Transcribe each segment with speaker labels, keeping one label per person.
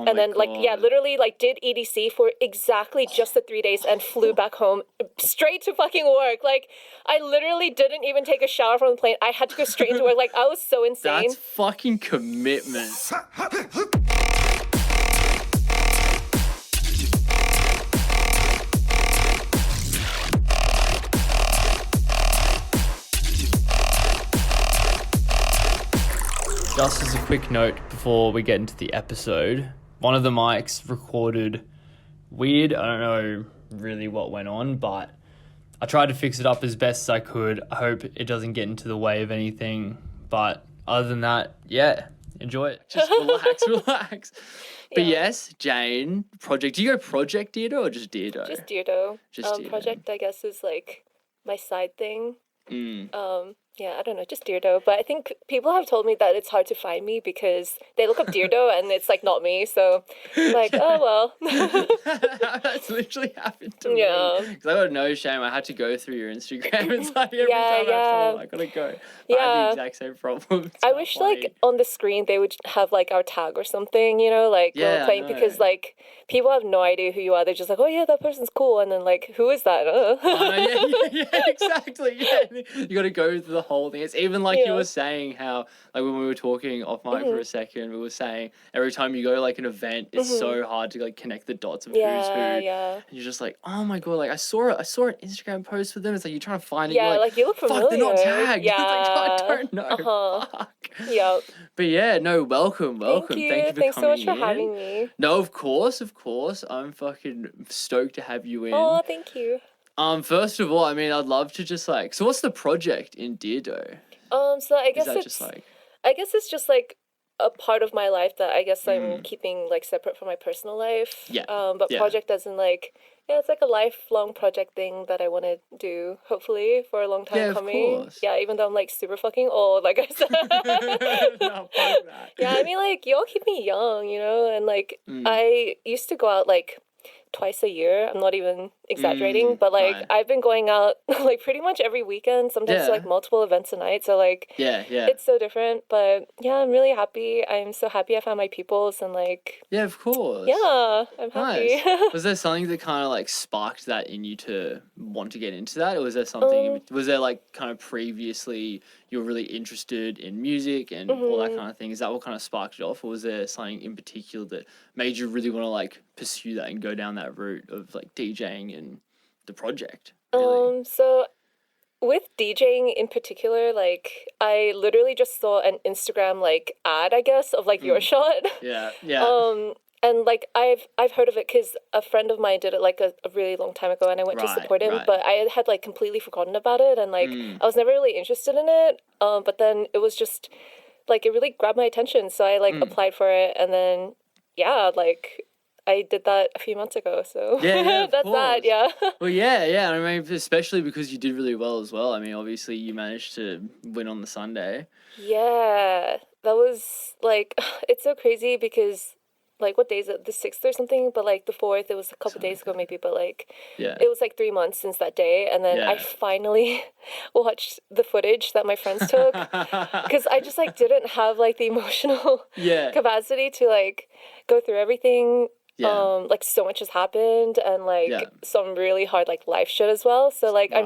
Speaker 1: and then literally did EDC for exactly just the 3 days and flew back home straight to fucking work. Like, I literally didn't even take a shower from the plane. I had to go straight into work. Like, I was so insane.
Speaker 2: That's fucking commitment. Just as a quick note before we get into the episode, one of the mics recorded weird. I don't know really what went on, but I tried to fix it up as best as I could. I hope it doesn't get into the way of anything. But other than that, yeah, enjoy it. Just relax. But yes, Jane, project. Do you go project Deardoe or just Deardoe?
Speaker 1: Just Deardoe.
Speaker 2: Deardoe.
Speaker 1: Project, I guess, is like my side thing. Yeah, I don't know, just Deardoe. But I think people have told me that it's hard to find me because they look up Deardoe and it's like not me. So I'm like, oh well.
Speaker 2: That's literally happened to me.
Speaker 1: Yeah.
Speaker 2: Because I got no shame. I had to go through your Instagram. It's like every time I gotta go.
Speaker 1: Yeah.
Speaker 2: I have the exact same problem.
Speaker 1: I wish like on the screen they would have like our tag or something, you know, like when we're playing, because like people have no idea who you are. They're just like, oh yeah, that person's cool, and then like, who is that?
Speaker 2: Yeah, exactly. Yeah, you got to go through the whole thing. It's even like you were saying how, like when we were talking off mic for a second, we were saying every time you go to like an event, it's so hard to like connect the dots of who's who.
Speaker 1: Yeah.
Speaker 2: And you're just like, oh my god, like I saw an Instagram post for them. It's like you're trying to find it.
Speaker 1: Yeah,
Speaker 2: you're
Speaker 1: like you look familiar.
Speaker 2: Fuck, they're not tagged.
Speaker 1: Yeah.
Speaker 2: It's like, I don't know. Fuck.
Speaker 1: Yep.
Speaker 2: But yeah, no, welcome.
Speaker 1: Thank you.
Speaker 2: Thanks
Speaker 1: so much for having me.
Speaker 2: No, of course. I'm fucking stoked to have you in.
Speaker 1: Oh, thank you.
Speaker 2: First of all, I mean, I'd love to just like, so what's the project in Deardoe?
Speaker 1: So I guess it's just like a part of my life that I guess I'm keeping like separate from my personal life.
Speaker 2: Yeah.
Speaker 1: But project as in like, it's like a lifelong project thing that I want to do, hopefully, for a long time coming.
Speaker 2: Of course.
Speaker 1: Yeah, even though I'm like super fucking old, like I said.
Speaker 2: No, fuck that.
Speaker 1: Yeah, I mean, like, y'all keep me young, you know, and like I used to go out like twice a year. I'm not even exaggerating, but like I've been going out like pretty much every weekend, sometimes like multiple events a night. So like it's so different, but yeah, I'm really happy. I'm so happy I found my peoples and like
Speaker 2: of course.
Speaker 1: Yeah, I'm happy.
Speaker 2: Nice. Was there something that kind of like sparked that in you to want to get into that, or was there something was there like kind of previously you were really interested in music and all that kind of thing? Is that what kind of sparked it off, or was there something in particular that made you really want to like pursue that and go down that route of like DJing and the project? Really?
Speaker 1: So with DJing in particular, like I literally just saw an Instagram like ad, I guess, of like your shot.
Speaker 2: Yeah.
Speaker 1: And like I've heard of it because a friend of mine did it like a really long time ago, and I went to support him, but I had like completely forgotten about it, and like I was never really interested in it. But then it was just like it really grabbed my attention, so I like applied for it, and then like I did that a few months ago, so that's that. Yeah.
Speaker 2: Well, yeah. I mean, especially because you did really well as well. I mean, obviously you managed to win on the Sunday. Yeah,
Speaker 1: that was like it's so crazy because like what day is it? The 6th or something, but like the 4th, it was a couple days ago maybe, but like it was like 3 months since that day, and then I finally watched the footage that my friends took because I just like didn't have like the emotional capacity to like go through everything. Like so much has happened, and like some really hard like life shit as well, so like I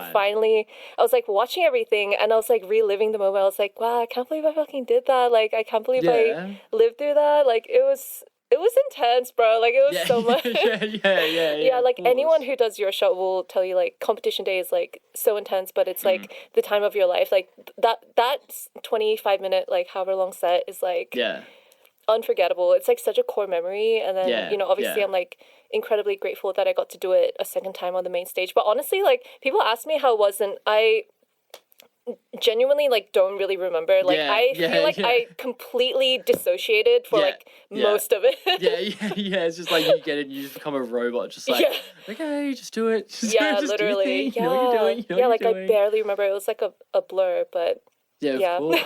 Speaker 1: was like watching everything and I was like reliving the moment. I was like, wow, I can't believe I fucking did that. Like I can't believe I lived through that. Like it was intense, bro. Like it was so much. Yeah, like anyone who does your show will tell you like competition day is like so intense, but it's like the time of your life. Like that 25-minute like however long set is like unforgettable. It's like such a core memory, and then you know, obviously I'm like incredibly grateful that I got to do it a second time on the main stage. But honestly, like people ask me how it was, and I genuinely like don't really remember. Like I feel like I completely dissociated for like most of it.
Speaker 2: It's just like you get it and you just become a robot, just like okay, just do it. Just
Speaker 1: literally.
Speaker 2: You know what you're doing.
Speaker 1: I barely remember. It was like a blur, but
Speaker 2: of course.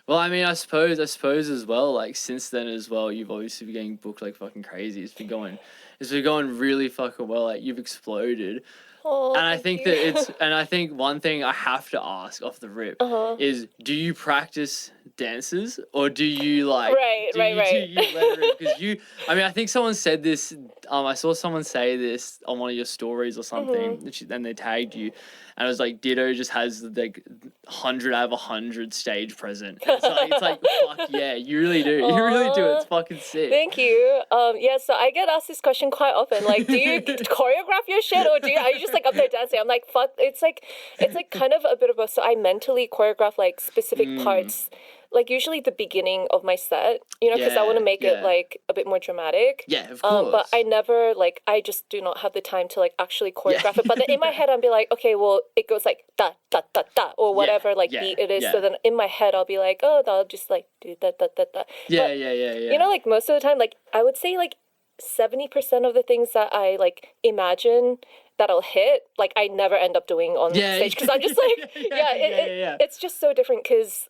Speaker 2: Well, I mean, I suppose as well, like, since then as well, you've obviously been getting booked like fucking crazy. It's been going really fucking well. Like, you've exploded.
Speaker 1: Oh,
Speaker 2: and I think I think one thing I have to ask off the rip is, do you practice dances, or do you like, do you let it rip? Because I mean, I think someone said this, I saw someone say this on one of your stories or something, and they tagged you, and it was like, Deardoe just has like 100 out of 100 stage present. And it's like fuck yeah, you really do. You really do. It's fucking sick.
Speaker 1: Thank you. Yeah, so I get asked this question quite often. Like, do you choreograph your shit, or are you just like up there dancing? I'm like, fuck. It's like kind of a bit of both. So I mentally choreograph like specific parts, like usually the beginning of my set, you know, because I want to make it like a bit more dramatic.
Speaker 2: Yeah, of course.
Speaker 1: But I never I just do not have the time to like actually choreograph it. But then in my head, I'll be like, okay, well, it goes like da da da da or whatever beat it is. So then in my head, I'll be like, oh, I'll just like do da da da da.
Speaker 2: Yeah.
Speaker 1: You know, like most of the time, like I would say like 70% of the things that I like imagine that I'll hit, like I never end up doing on stage, because I'm just like, it's just so different. Because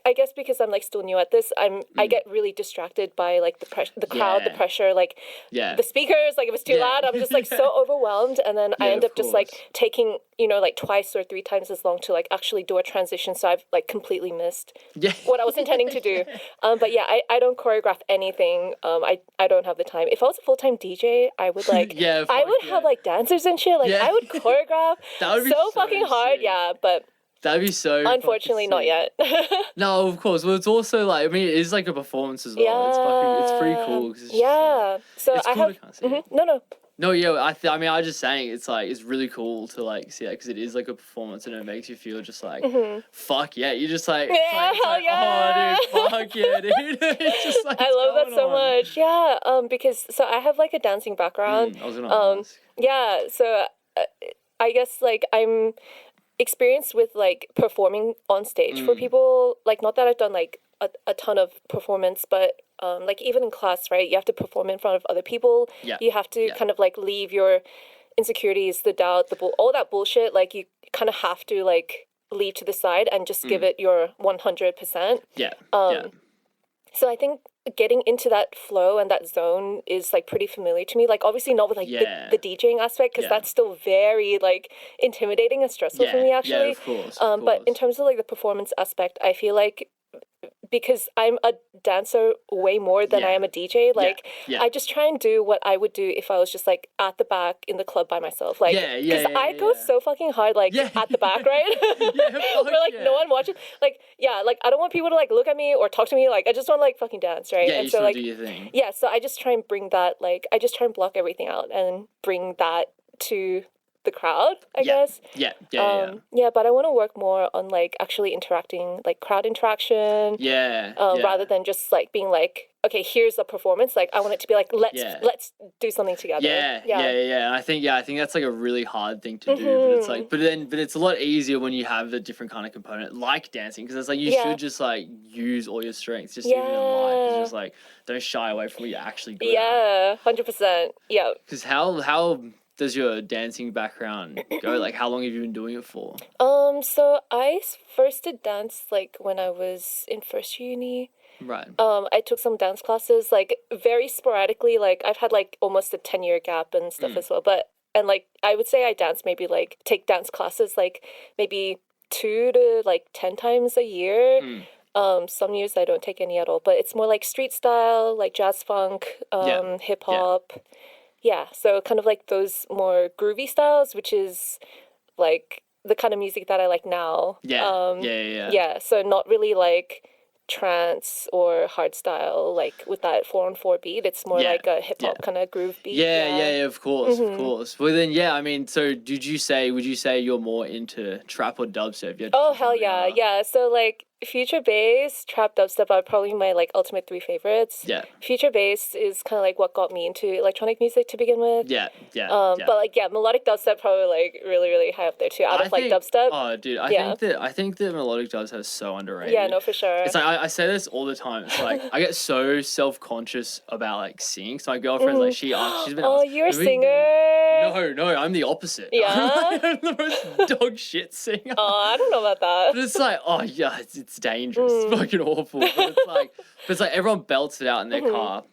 Speaker 1: I guess because I'm like still new at this, I get really distracted by like the crowd, the pressure, like the speakers. Like if it's too loud, I'm just like so overwhelmed, and then I end up just like taking, you know, like 2 or 3 times as long to like actually do a transition. So I've like completely missed what I was intending to do. But yeah, I don't choreograph anything. I don't have the time. If I was a full-time DJ, I would like I would have like dancers and shit. Like I would choreograph that would be so fucking hard. Yeah, but
Speaker 2: that'd be so.
Speaker 1: Unfortunately, not yet.
Speaker 2: No, of course. Well, it's also like, I mean, it is like a performance as well. Yeah. It's pretty cool. Cause it's
Speaker 1: so
Speaker 2: it's
Speaker 1: I
Speaker 2: cool
Speaker 1: have. No.
Speaker 2: No, yeah. I mean, I was just saying, it's like, it's really cool to like see that, because it is like a performance, and it makes you feel just like, fuck yeah. You're just like, oh, dude, fuck yeah, dude. It's just like,
Speaker 1: I love that so much. Yeah. Because so I have like a dancing background.
Speaker 2: I was gonna ask.
Speaker 1: Yeah. So I guess like I'm experienced with like performing on stage for people. Like, not that I've done like a ton of performance, but like even in class, right, you have to perform in front of other people. You have to kind of like leave your insecurities, the doubt, all that bullshit, like you kind of have to like leave to the side and just give it your 100%. So I think getting into that flow and that zone is like pretty familiar to me. Like obviously not with like the DJing aspect, because that's still very like intimidating and stressful for me actually.
Speaker 2: Of course.
Speaker 1: But in terms of like the performance aspect, I feel like because I'm a dancer way more than I am a DJ, like I just try and do what I would do if I was just like at the back in the club by myself, like because I go so fucking hard like at the back, right? Where like no one watches, like like I don't want people to like look at me or talk to me, like I just want to like fucking dance, right?
Speaker 2: And
Speaker 1: you
Speaker 2: so like do your thing.
Speaker 1: So I just try and bring that, like I just try and block everything out and bring that to the crowd, I guess. But I want to work more on like actually interacting, like crowd interaction. Rather than just like being like, okay, here's a performance. Like I want it to be like, let's do something together.
Speaker 2: And I think that's like a really hard thing to do. But it's like, but it's a lot easier when you have a different kind of component like dancing, because it's like you should just like use all your strengths, just even in life. It's just like, don't shy away from what you're actually good at.
Speaker 1: 100%. Yeah.
Speaker 2: Because how does your dancing background go? Like, how long have you been doing it for?
Speaker 1: So I first did dance like when I was in first year uni.
Speaker 2: Right.
Speaker 1: I took some dance classes like very sporadically. Like I've had like almost a 10-year gap and stuff as well. And like I would say I dance maybe like take dance classes like maybe 2 to like 10 times a year. Some years I don't take any at all. But it's more like street style, like jazz funk, hip hop. So kind of like those more groovy styles, which is like the kind of music that I like now. So not really like trance or hard style, like with that 4/4 beat. It's more like a hip hop kind of groove beat.
Speaker 2: Of course. Well then, I mean, so would you say you're more into trap or dubstep?
Speaker 1: Oh hell yeah. So like future bass, trap, dubstep are probably my like ultimate 3 favorites. Future bass is kind of like what got me into electronic music to begin with. But like melodic dubstep probably like really really high up there too. Out of like dubstep.
Speaker 2: Oh dude, I think that melodic dubstep is so underrated.
Speaker 1: Yeah, no, for sure.
Speaker 2: It's like I say this all the time. It's like I get so self-conscious about like singing. So my girlfriend's like she's been.
Speaker 1: Oh, you're a singer.
Speaker 2: No, I'm the opposite.
Speaker 1: Yeah?
Speaker 2: I'm the most dog shit singer.
Speaker 1: Oh, I don't know about that.
Speaker 2: But it's like, oh yeah, it's dangerous. It's fucking awful. But it's like everyone belts it out in their car.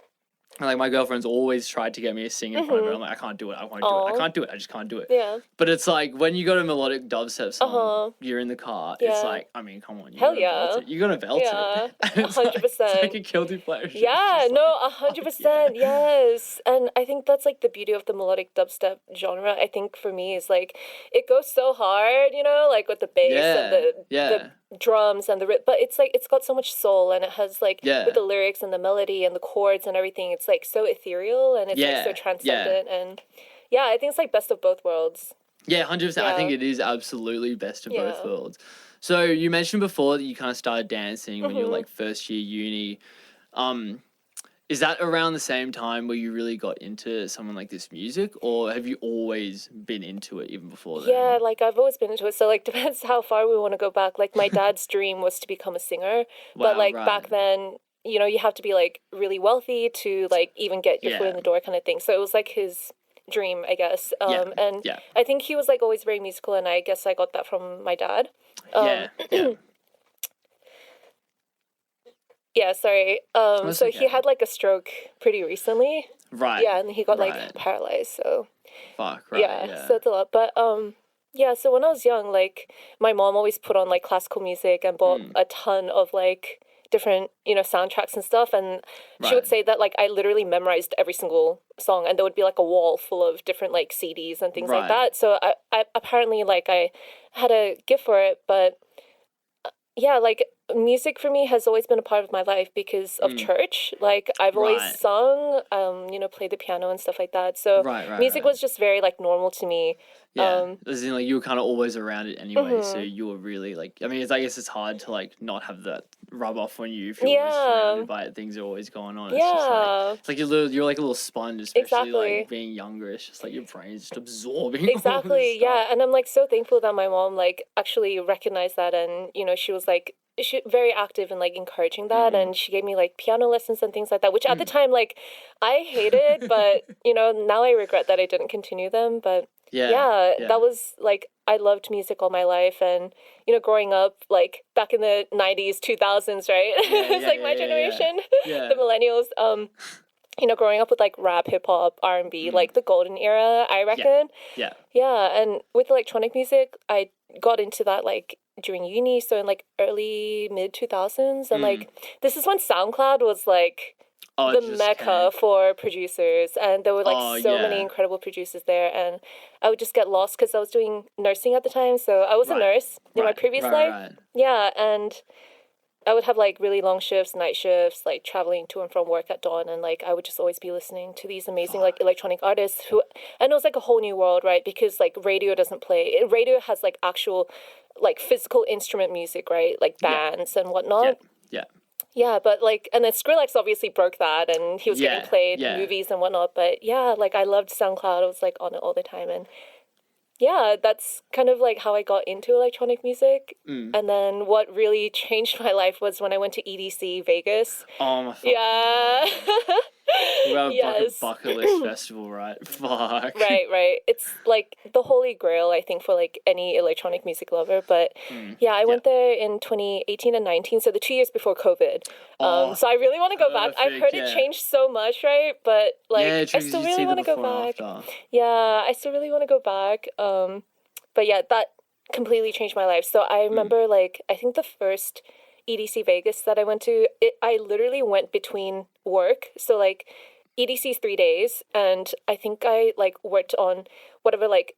Speaker 2: And like my girlfriend's always tried to get me to sing in front of her. I'm like, I can't do it. I won't do it. I can't do it. I just can't do it.
Speaker 1: Yeah.
Speaker 2: But it's like when you got a melodic dubstep song, you're in the car. Yeah. It's like, I mean, come on. You're gonna belt it.
Speaker 1: Yeah.
Speaker 2: 100%. It's like a guilty pleasure.
Speaker 1: Yeah. No, 100%. Yes. And I think that's like the beauty of the melodic dubstep genre. I think for me is like it goes so hard, you know, like with the bass and the drums and but it's like it's got so much soul, and it has like with the lyrics and the melody and the chords and everything, it's like so ethereal, and it's like so transcendent, and I think it's like best of both worlds.
Speaker 2: 100%. I think it is absolutely best of both worlds. So you mentioned before that you kind of started dancing when you were like first year uni. Is that around the same time where you really got into something like this music, or have you always been into it even before then?
Speaker 1: Yeah, like I've always been into it. So like depends how far we want to go back. Like my dad's dream was to become a singer, but like back then, you know, you have to be like really wealthy to like even get your foot in the door kind of thing. So it was like his dream, I guess. And I think he was like always very musical, and I guess I got that from my dad. Yeah, sorry. So he had like a stroke pretty recently.
Speaker 2: Right.
Speaker 1: Yeah, and he got like paralyzed, so.
Speaker 2: Fuck, right. Yeah,
Speaker 1: so it's a lot. But so when I was young, like my mom always put on like classical music and bought a ton of like different, you know, soundtracks and stuff, and she would say that like I literally memorized every single song, and there would be like a wall full of different like CDs and things like that. So I apparently like I had a gift for it, but like music for me has always been a part of my life because of church. Like I've always sung, you know, played the piano and stuff like that. So music was just very like normal to me.
Speaker 2: Yeah, as in like you were kind of always around it anyway, so you were really like, I mean, I guess it's hard to like not have that rub off on you if you're always surrounded by it, things are always going on. It's just like you're like a little sponge, especially like being younger. It's just like your brain's just absorbing.
Speaker 1: Exactly, and I'm like so thankful that my mom like actually recognized that, and you know, she was like very active in like encouraging that, and she gave me like piano lessons and things like that, which at the time like I hated, but you know, now I regret that I didn't continue them. But that was like I loved music all my life, and you know, growing up like back in the 90s 2000s, right? It's like my generation, the millennials, you know, growing up with like rap, hip hop, R&B, like the golden era, I reckon. And with electronic music, I got into that like during uni, so in like early mid 2000s, and like this is when SoundCloud was like the mecca for producers, and there were like so many incredible producers there, and I would just get lost because I was doing nursing at the time, so I was a nurse in my previous life. And I would have like really long shifts, night shifts, like traveling to and from work at dawn, and like I would just always be listening to these amazing like electronic artists who, and it was like a whole new world, right? Because like radio doesn't play. Radio has like actual like physical instrument music, right? Like bands and whatnot. Yeah, but like, and then Skrillex obviously broke that, and he was getting played in movies and whatnot. But yeah, like I loved SoundCloud. I was like on it all the time, and yeah, that's kind of like how I got into electronic music. And then what really changed my life was when I went to EDC Vegas.
Speaker 2: Oh my
Speaker 1: God.
Speaker 2: We have a bucket list festival, right? Fuck.
Speaker 1: Right. It's like the holy grail, I think, for like any electronic music lover. But I went there in 2018 and 19, so the 2 years before COVID. So I really want to go back. I've heard it changed so much, right? But like, I still really want to go back. Yeah, I still really want to go back. But yeah, that completely changed my life. So I remember like, I think the first EDC Vegas that I went to, I literally went between work. So like EDC's 3 days, and I think I like worked on whatever like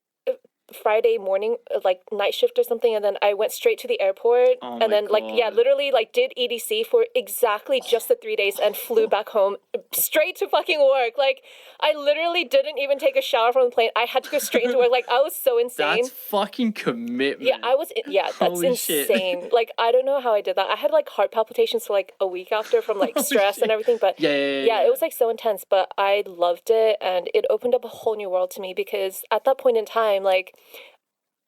Speaker 1: Friday morning like night shift or something, and then I went straight to the airport, and then like literally like did EDC for exactly just the 3 days and flew back home straight to fucking work. Like I literally didn't even take a shower from the plane. I had to go straight into work. Like I was so insane.
Speaker 2: That's fucking commitment.
Speaker 1: Yeah, that's Holy insane. Shit. Like I don't know how I did that. I had like heart palpitations for like a week after from like stress and everything, but it was like so intense, but I loved it, and it opened up a whole new world to me, because at that point in time, like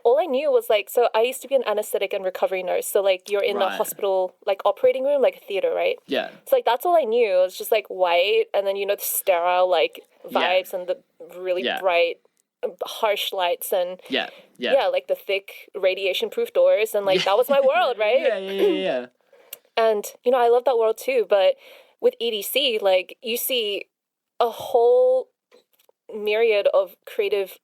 Speaker 1: all I knew was like, so I used to be an anesthetic and recovery nurse. So like you're in the hospital, like operating room, like a theater, right?
Speaker 2: Yeah.
Speaker 1: So like that's all I knew. It was just like white, and then, you know, the sterile like vibes and the really bright harsh lights and
Speaker 2: yeah,
Speaker 1: like the thick radiation proof doors, and like that was my world, right?
Speaker 2: Yeah.
Speaker 1: And I love that world too, but with EDC, like you see a whole myriad of creative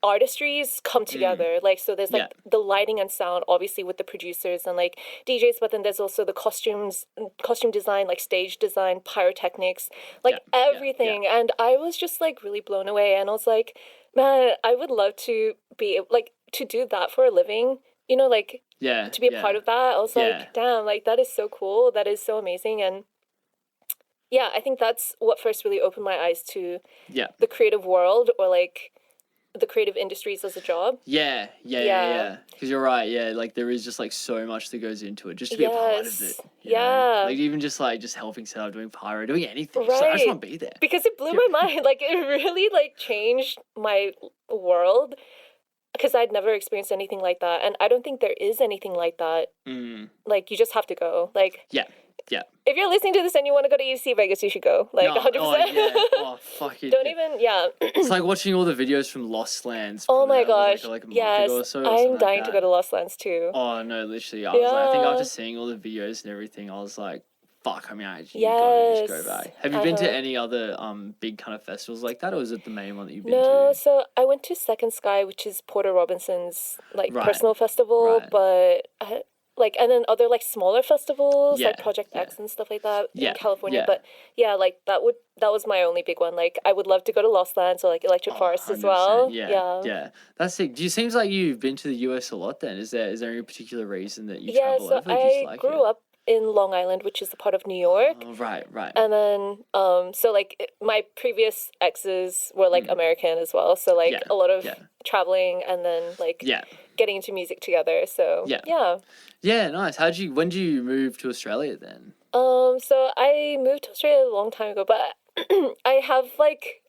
Speaker 1: artistries come together. Like, so there's like the lighting and sound, obviously with the producers and like DJs, but then there's also the costume design, like stage design, pyrotechnics, like everything. And I was just like really blown away, and I was like, man, I would love to be like to do that for a living, like to be a part of that. I was like, damn, like that is so cool, that is so amazing. And yeah, I think that's what first really opened my eyes to the creative world, or like the creative industries as a job.
Speaker 2: Yeah. Because you're right. Yeah, like there is just like so much that goes into it just to be a part of it. You know? Like even just helping set up, doing pyro, doing anything. Right. I just want to be there.
Speaker 1: Because it blew my mind. Like it really like changed my world, because I'd never experienced anything like that, and I don't think there is anything like that. Like you just have to go. Like if you're listening to this and you want to go to EDC Vegas, you should go. Like 100%.
Speaker 2: Oh, fuck it.
Speaker 1: Don't even,
Speaker 2: It's like watching all the videos from Lost Lands.
Speaker 1: Oh my gosh.
Speaker 2: Like a month
Speaker 1: yes.
Speaker 2: ago or so,
Speaker 1: I'm dying to go to Lost Lands too.
Speaker 2: Oh, no, literally. I was like, I think after seeing all the videos and everything, I was like, fuck, I mean, I actually gotta just go back. Have you been to any other big kind of festivals like that, or is it the main one that you've been to?
Speaker 1: No, so I went to Second Sky, which is Porter Robinson's like personal festival, but like, and then other like smaller festivals like Project X and stuff like that in California. But like that was my only big one. Like I would love to go to Lost Lands or like Electric Forest as well. Yeah.
Speaker 2: That's sick. Do you seems like you've been to the US a lot then? Is there any particular reason that you travel over?
Speaker 1: I grew up in Long Island, which is a part of New York.
Speaker 2: Oh, right.
Speaker 1: And then, so like my previous exes were like American as well. So like a lot of traveling, and then like getting into music together. So
Speaker 2: yeah, nice. When did you move to Australia then?
Speaker 1: So I moved to Australia a long time ago, but I have like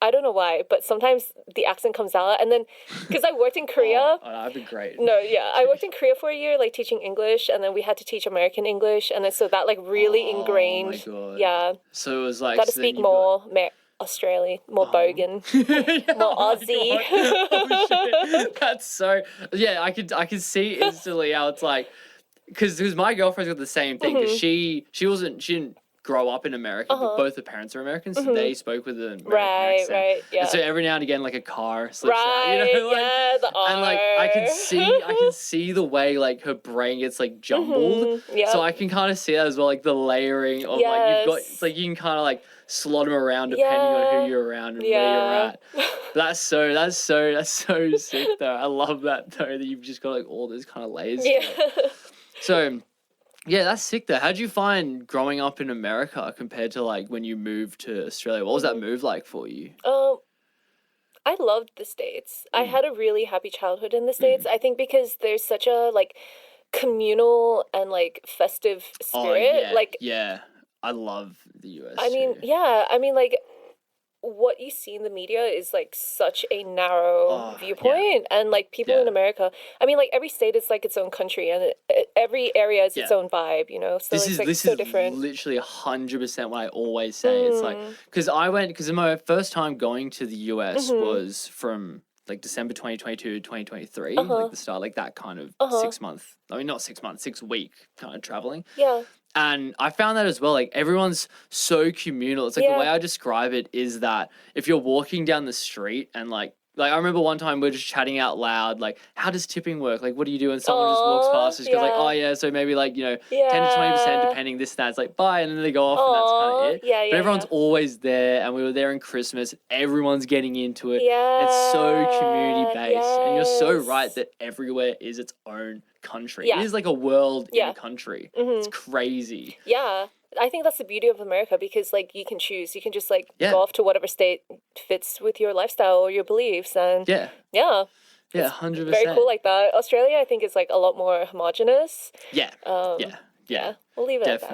Speaker 1: I don't know why, but sometimes the accent comes out, and then because I worked in Korea.
Speaker 2: That'd be great.
Speaker 1: No, I worked in Korea for a year, like teaching English, and then we had to teach American English, and then so that like really ingrained.
Speaker 2: Oh my God.
Speaker 1: Yeah.
Speaker 2: So it was like.
Speaker 1: Got to speak more Australian, more bogan, more Aussie.
Speaker 2: Oh shit! That's so. Yeah, I could see instantly how it's like, because my girlfriend's got the same thing, because she didn't grow up in America, but both her parents are American, so they spoke with an American accent.
Speaker 1: Right, yeah.
Speaker 2: And so every now and again, like a car slips out, like,
Speaker 1: the R.
Speaker 2: And like I can see the way like her brain gets like jumbled. So I can kind of see that as well, like the layering of like you've got. It's like you can kind of like slot them around depending on who you're around and where you're at. That's so sick though. I love that though, that you've just got like all those kind of layers. To it. So. Yeah, that's sick though. How'd you find growing up in America compared to like when you moved to Australia? What was that move like for you?
Speaker 1: I loved the States. I had a really happy childhood in the States. I think because there's such a like communal and like festive spirit.
Speaker 2: I love the US.
Speaker 1: I mean like what you see in the media is like such a narrow viewpoint, and like people in America, I mean like every state is like its own country, and every area is its own vibe, so this is so different.
Speaker 2: Literally 100% what I always say. It's like because my first time going to the US was from like December 2022 to 2023, like the start, like that kind of 6 month, I mean not 6 months, 6 week kind of traveling. And I found that as well, like everyone's so communal. It's like the way I describe it is that if you're walking down the street and like I remember one time we were just chatting out loud, like, how does tipping work? Like, what do you do when someone just walks past us? Because like, so maybe like, 10 to 20% depending this, that. It's like, bye. And then they go off and that's kind of it. But everyone's always there, and we were there in Christmas. Everyone's getting into it. It's so community based. And you're so right that everywhere is its own country. It is like a world in a country. It's crazy.
Speaker 1: I think that's the beauty of America, because like you can choose. You can just like go off to whatever state fits with your lifestyle or your beliefs, and
Speaker 2: 100%.
Speaker 1: Very cool like that. Australia, I think, is like a lot more homogenous. We'll leave it at that.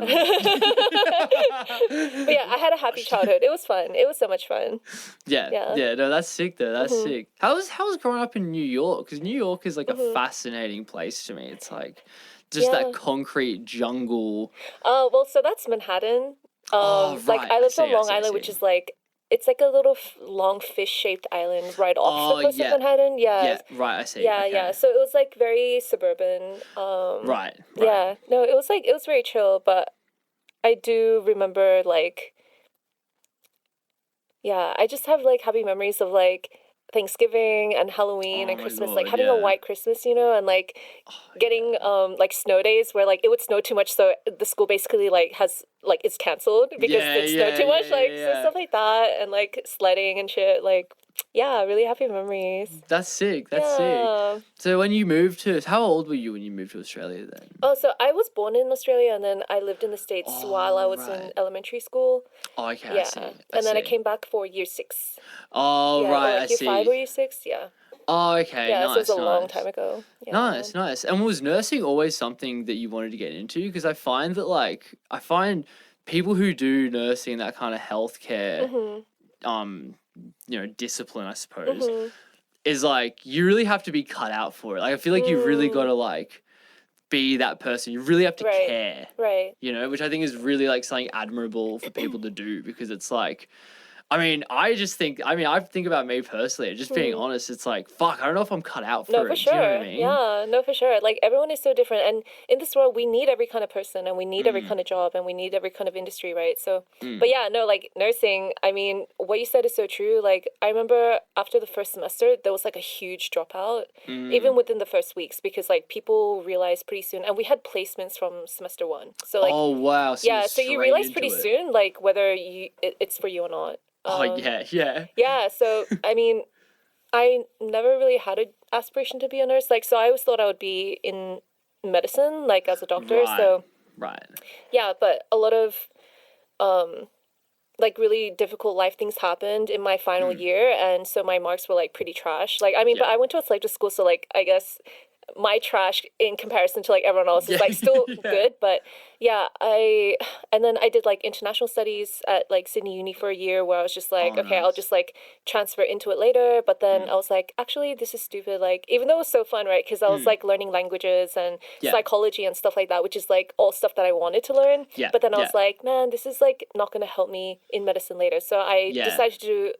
Speaker 1: But yeah, I had a happy childhood. It was fun. It was so much fun.
Speaker 2: No, that's sick though. That's sick. How was growing up in New York? Because New York is like a fascinating place to me. It's like just that concrete jungle.
Speaker 1: Well, so that's Manhattan. Like I lived on Long Island, which is like it's like a little long fish-shaped island right off the coast of Manhattan.
Speaker 2: Yeah, right, I see.
Speaker 1: Yeah,
Speaker 2: okay.
Speaker 1: yeah. So it was like very suburban.
Speaker 2: Right.
Speaker 1: Yeah. No, it was very chill, but I do remember like, yeah, I just have like happy memories of like Thanksgiving and Halloween and Christmas,
Speaker 2: God,
Speaker 1: like having a white Christmas, and like getting like snow days where like it would snow too much, so the school basically like has like it's canceled because it snowed too much, so stuff like that, and like sledding and shit, like yeah, really happy memories.
Speaker 2: That's sick. That's sick. So when you moved to, how old were you when you moved to Australia then?
Speaker 1: Oh, so I was born in Australia and then I lived in the States while I was in elementary school.
Speaker 2: Oh, okay,
Speaker 1: yeah.
Speaker 2: I see.
Speaker 1: And then I came back for year 6.
Speaker 2: Oh,
Speaker 1: yeah,
Speaker 2: right,
Speaker 1: or like
Speaker 2: I
Speaker 1: year
Speaker 2: see.
Speaker 1: 5 or year 6, yeah.
Speaker 2: Oh, okay,
Speaker 1: yeah,
Speaker 2: nice,
Speaker 1: so it was a long time ago. Yeah.
Speaker 2: Nice. And was nursing always something that you wanted to get into? Because I find that, like, people who do nursing, that kind of healthcare, discipline, I suppose, is like, you really have to be cut out for it. Like, I feel like you've really got to, like, be that person. You really have to care.
Speaker 1: Right.
Speaker 2: Which I think is really, like, something admirable for people to do, because it's like, I think about me personally, just being honest, it's like, fuck, I don't know if I'm cut out for it.
Speaker 1: No, for sure.
Speaker 2: Do you know what I mean?
Speaker 1: Yeah, no, for sure. Like, everyone is so different. And in this world, we need every kind of person and we need every kind of job and we need every kind of industry, right? So, but yeah, no, like, nursing, what you said is so true. Like, I remember after the first semester, there was, like, a huge dropout, even within the first weeks, because, like, people realized pretty soon, and we had placements from semester 1. So, like,
Speaker 2: oh, wow.
Speaker 1: So you realize pretty soon, like, whether it's for you or not. Yeah, so, I never really had an aspiration to be a nurse. Like, so I always thought I would be in medicine, like, as a doctor.
Speaker 2: Right.
Speaker 1: So,
Speaker 2: right.
Speaker 1: Yeah, but a lot of, like, really difficult life things happened in my final year. And so my marks were, like, pretty trash. Like, but I went to a selective school, so, like, I guess my trash in comparison to like everyone else is like still good, but and then I did like international studies at like Sydney Uni for a year, where I was just like, okay, nice. I'll just like transfer into it later. But then I was like, actually, this is stupid. Like, even though it was so fun, right? Because I was like learning languages and psychology and stuff like that, which is like all stuff that I wanted to learn. But then I was like, man, this is like not going to help me in medicine later. So I decided to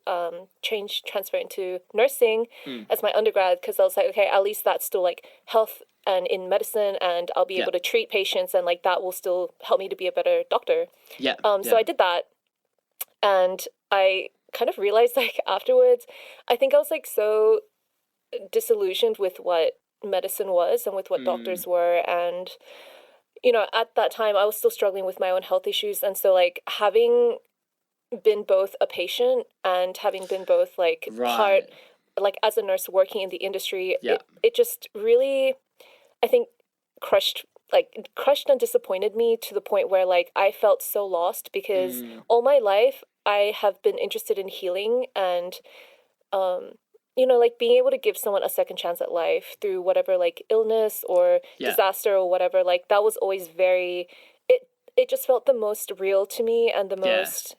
Speaker 1: transfer into nursing as my undergrad, because I was like, okay, at least that's still like health and in medicine, and I'll be able to treat patients, and like that will still help me to be a better doctor. So I did that, and I kind of realized like afterwards, I think I was like so disillusioned with what medicine was and with what doctors were, and at that time I was still struggling with my own health issues, and so like having been both a patient and having been both like part, like as a nurse working in the industry, it just really, I think, crushed and disappointed me to the point where like I felt so lost, because all my life I have been interested in healing and like being able to give someone a second chance at life through whatever like illness or disaster or whatever, like that was always very, it just felt the most real to me and the most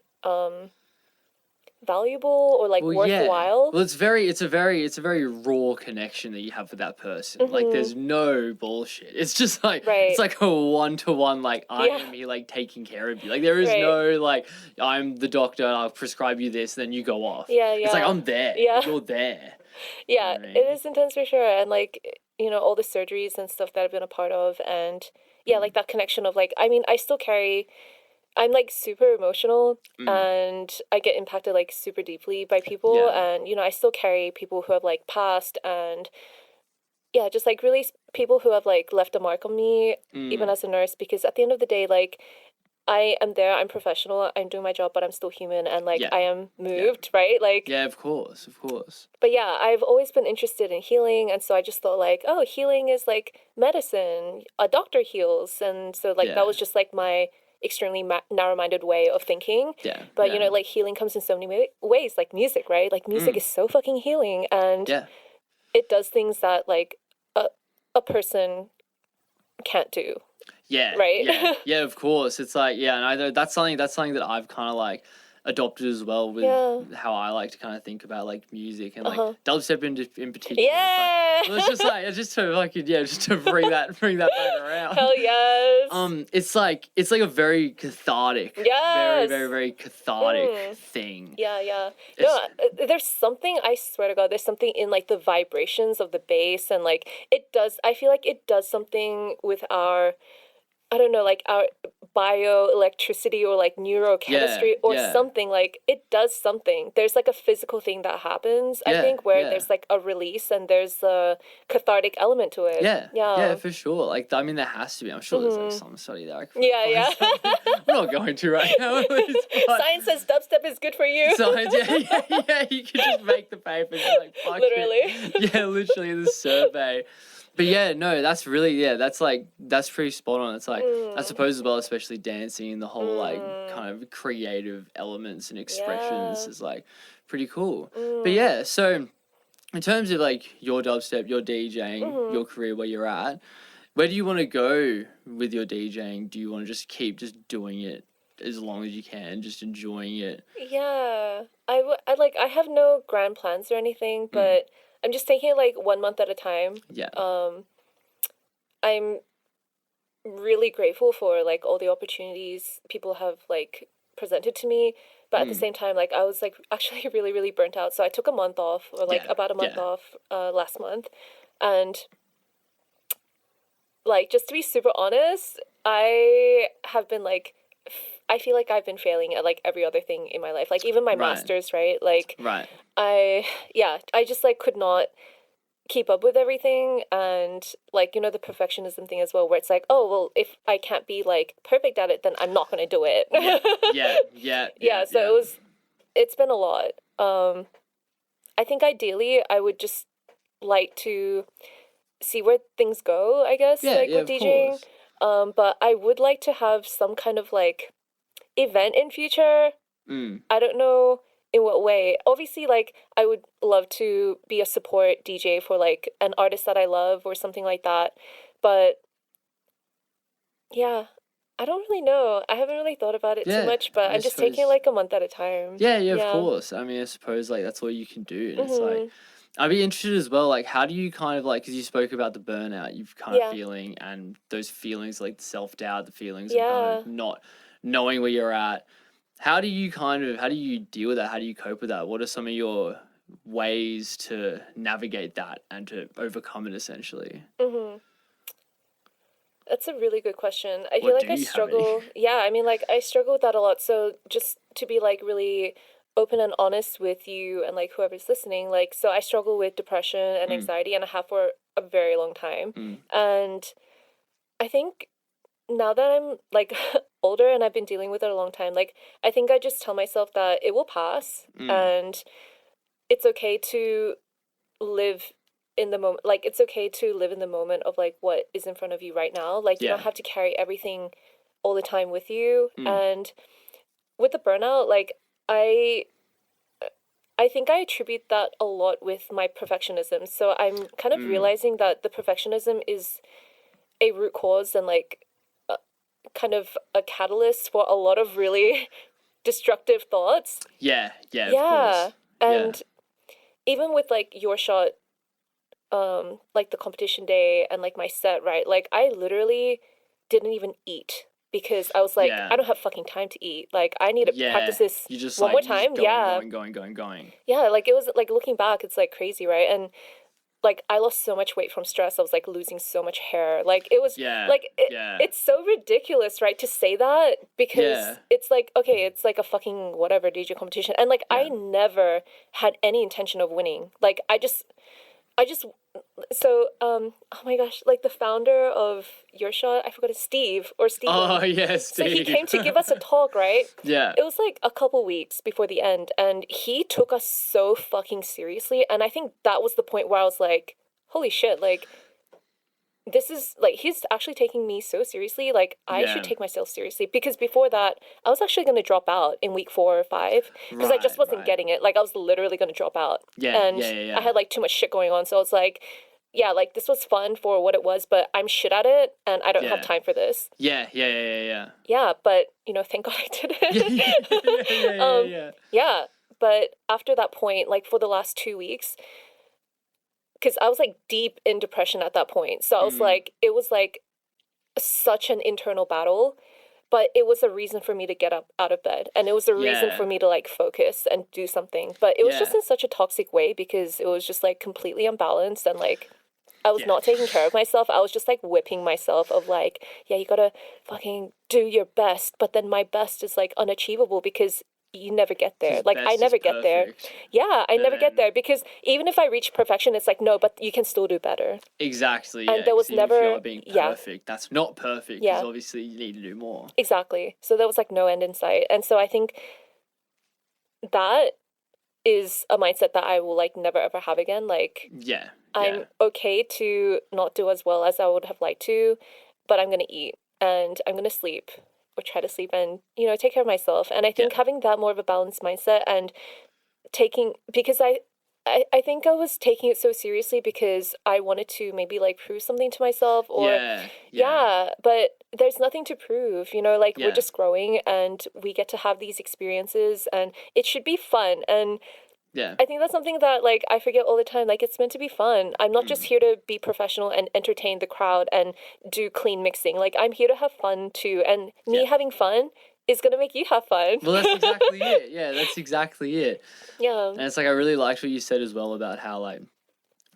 Speaker 1: valuable or like worthwhile.
Speaker 2: Well, it's a very raw connection that you have with that person. Like, there's no bullshit. It's just like it's like a 1-to-1. Like, I am here, like taking care of you. Like, there is no like, I'm the doctor, I'll prescribe you this, then you go off. It's like, I'm there. You're there.
Speaker 1: Yeah, you know what I mean? It is intense for sure, and like all the surgeries and stuff that I've been a part of, and like that connection of like, I still carry. I'm like super emotional and I get impacted like super deeply by people, and I still carry people who have like passed, and just like really people who have like left a mark on me even as a nurse, because at the end of the day, like I am there, I'm professional, I'm doing my job, but I'm still human, and like I am moved, right? Like
Speaker 2: of course.
Speaker 1: But I've always been interested in healing, and so I just thought like, oh, healing is like medicine, a doctor heals, and so like that was just like my extremely narrow-minded way of thinking. But like healing comes in so many ways, like music, right? Like music is so fucking healing, and it does things that like a person can't do. Right?
Speaker 2: Of course. It's like, and I know that's something that I've kind of like adopted as well with how I like to kind of think about like music and like dubstep in particular.
Speaker 1: Yeah.
Speaker 2: It's just to like just to bring that back around.
Speaker 1: Hell yes.
Speaker 2: It's like a very cathartic, very very very cathartic thing.
Speaker 1: Yeah. No, there's something, I swear to God, there's something in like the vibrations of the bass, and like I feel like it does something with our, I don't know, like our bioelectricity or like neurochemistry or something. Like it does something. There's like a physical thing that happens, I think, where there's like a release and there's a cathartic element to it.
Speaker 2: Yeah, for sure. Like, I mean, there has to be. I'm sure there's like some study there.
Speaker 1: Yeah.
Speaker 2: I'm not going to right now.
Speaker 1: Science says dubstep is good for you.
Speaker 2: Science, yeah. You can just make the papers like fuck
Speaker 1: literally.
Speaker 2: It. Yeah, literally the survey. But yeah, no, that's really, that's pretty spot on. It's like, I suppose as well, especially dancing, the whole like kind of creative elements and expressions is like pretty cool. But yeah, so in terms of like your dubstep, your DJing, your career, where you're at, where do you want to go with your DJing? Do you want to just keep just doing it as long as you can, just enjoying it?
Speaker 1: Yeah, I have no grand plans or anything, but I'm just taking it like 1 month at a time.
Speaker 2: Yeah.
Speaker 1: I'm really grateful for like all the opportunities people have like presented to me, but at the same time, like I was like actually really really burnt out, so I took a month off, or like about a month off last month, and like just to be super honest, I have been like I feel like I've been failing at like every other thing in my life, like even my masters, right? Like I just like could not keep up with everything, and like, you know, the perfectionism thing as well, where it's like, oh well, if I can't be like perfect at it, then I'm not gonna do it. So it's been a lot. I think ideally I would just like to see where things go, I guess, with DJing. But I would like to have some kind of like event in future. I don't know in what way. Obviously, like I would love to be a support DJ for like an artist that I love or something like that. But yeah, I don't really know. I haven't really thought about it too much, but I'm just taking it like a month at a time.
Speaker 2: Yeah, of course. I mean, I suppose like that's all you can do. And it's like, I'd be interested as well, like how do you kind of like, because you spoke about the burnout you've kind of feeling, and those feelings like self-doubt, the feelings of kind of not knowing where you're at. How do you deal with that? How do you cope with that? What are some of your ways to navigate that and to overcome it essentially?
Speaker 1: That's a really good question. I feel like I struggle. Yeah, I mean, like I struggle with that a lot. So just to be like really open and honest with you and like whoever's listening, like, so I struggle with depression and anxiety, and I have for a very long time. And I think now that I'm like older and I've been dealing with it a long time, like I think I just tell myself that it will pass, and it's okay to live in the moment. Like it's okay to live in the moment of like what is in front of you right now. Like you don't have to carry everything all the time with you. And with the burnout, like I think I attribute that a lot with my perfectionism. So I'm kind of realizing that the perfectionism is a root cause and like kind of a catalyst for a lot of really destructive thoughts.
Speaker 2: Of course.
Speaker 1: And even with like your shot, like the competition day and like my set, right? Like I literally didn't even eat because I was like, I don't have fucking time to eat. Like I need to practice this one more time.
Speaker 2: Going.
Speaker 1: Yeah, like it was like looking back, it's like crazy, right? And like I lost so much weight from stress. I was like losing so much hair. Like it was it's so ridiculous, right, to say that, because it's like, okay, it's like a fucking whatever DJ competition, and like I never had any intention of winning. Like I just so oh my gosh, like the founder of Your Shot, I forgot his Steve.
Speaker 2: Oh yes, Steve.
Speaker 1: So he came to give us a talk, right?
Speaker 2: Yeah.
Speaker 1: It was like a couple weeks before the end, and he took us so fucking seriously, and I think that was the point where I was like, holy shit, like this is like, he's actually taking me so seriously. Like I should take myself seriously, because before that I was actually going to drop out in week 4 or 5 because I just wasn't getting it. Like I was literally going to drop out. I had like too much shit going on, so I was like, yeah, like this was fun for what it was, but I'm shit at it and I don't have time for this.
Speaker 2: Yeah.
Speaker 1: Yeah, but, you know, thank God I did it. Yeah, but after that point, like for the last 2 weeks, because I was like deep in depression at that point. So I was like, it was like such an internal battle, but it was a reason for me to get up out of bed. And it was a reason for me to like focus and do something. But it was just in such a toxic way because it was just like completely unbalanced and like I was not taking care of myself. I was just like whipping myself of like, yeah, you gotta fucking do your best. But then my best is like unachievable because you never get there. Like I never get there. Yeah, I never get there because even if I reach perfection, it's like, no, but you can still do better.
Speaker 2: Exactly.
Speaker 1: And there was never,
Speaker 2: if you're being perfect. That's not perfect because obviously you need to do more.
Speaker 1: Exactly. So there was like no end in sight. And so I think that is a mindset that I will like never ever have again. Like, I'm okay to not do as well as I would have liked to, but I'm going to eat and I'm going to sleep or try to sleep and, you know, take care of myself. And I think having that more of a balanced mindset and taking, because I think I was taking it so seriously because I wanted to maybe like prove something to myself or but there's nothing to prove, you know, like we're just growing and we get to have these experiences and it should be fun. And I think that's something that like I forget all the time. Like it's meant to be fun. I'm not just here to be professional and entertain the crowd and do clean mixing. Like I'm here to have fun too. And me having fun is gonna make you have fun.
Speaker 2: Well, that's exactly it. Yeah, that's exactly it.
Speaker 1: Yeah.
Speaker 2: And it's like I really liked what you said as well about how like